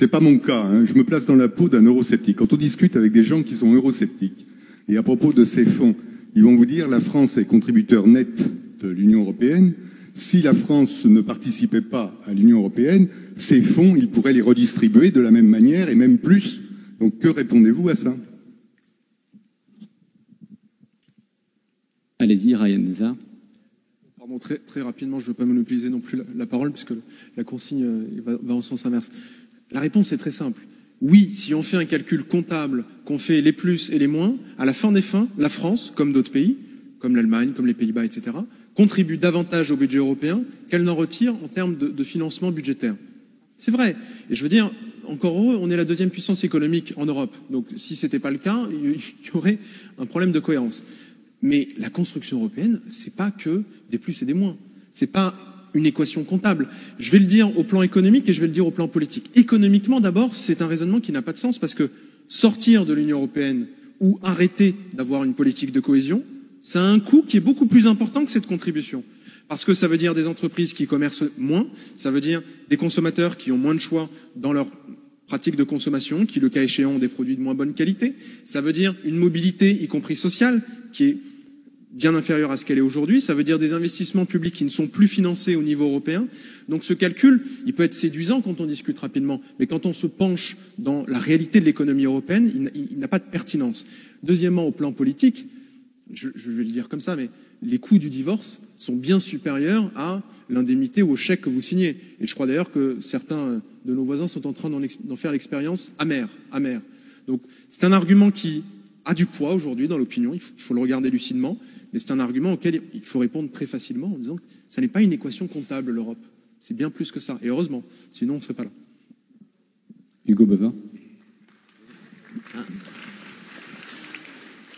C'est pas mon cas, hein. Je me place dans la peau d'un eurosceptique. Quand on discute avec des gens qui sont eurosceptiques, et à propos de ces fonds, ils vont vous dire la France est contributeur net de l'Union européenne. Si la France ne participait pas à l'Union européenne, ces fonds, ils pourraient les redistribuer de la même manière et même plus. Donc que répondez-vous à ça? Allez-y, Ryan Nezar. Pardon, très rapidement, je ne veux pas monopoliser non plus la parole, puisque la consigne va en sens inverse. La réponse est très simple. Oui, si on fait un calcul comptable, qu'on fait les plus et les moins, à la fin des fins, la France, comme d'autres pays, comme l'Allemagne, comme les Pays-Bas, etc., contribue davantage au budget européen qu'elle n'en retire en termes de financement budgétaire. C'est vrai. Et je veux dire, encore heureux, on est la deuxième puissance économique en Europe. Donc si ce n'était pas le cas, il y aurait un problème de cohérence. Mais la construction européenne, c'est pas que des plus et des moins. C'est pas une équation comptable. Je vais le dire au plan économique et je vais le dire au plan politique. Économiquement, d'abord, c'est un raisonnement qui n'a pas de sens parce que sortir de l'Union européenne ou arrêter d'avoir une politique de cohésion, ça a un coût qui est beaucoup plus important que cette contribution. Parce que ça veut dire des entreprises qui commercent moins, ça veut dire des consommateurs qui ont moins de choix dans leur pratique de consommation, qui, le cas échéant, ont des produits de moins bonne qualité. Ça veut dire une mobilité, y compris sociale, qui est bien inférieure à ce qu'elle est aujourd'hui. Ça veut dire des investissements publics qui ne sont plus financés au niveau européen. Donc ce calcul, il peut être séduisant quand on discute rapidement, mais quand on se penche dans la réalité de l'économie européenne, il n'a pas de pertinence. Deuxièmement, au plan politique, je vais le dire comme ça, mais les coûts du divorce sont bien supérieurs à l'indemnité ou au chèque que vous signez. Et je crois d'ailleurs que certains de nos voisins sont en train d'en faire l'expérience amère. Donc c'est un argument qui a du poids aujourd'hui dans l'opinion, il faut le regarder lucidement, mais c'est un argument auquel il faut répondre très facilement en disant que ça n'est pas une équation comptable, l'Europe. C'est bien plus que ça, et heureusement, sinon on ne serait pas là. Hugo Bevin.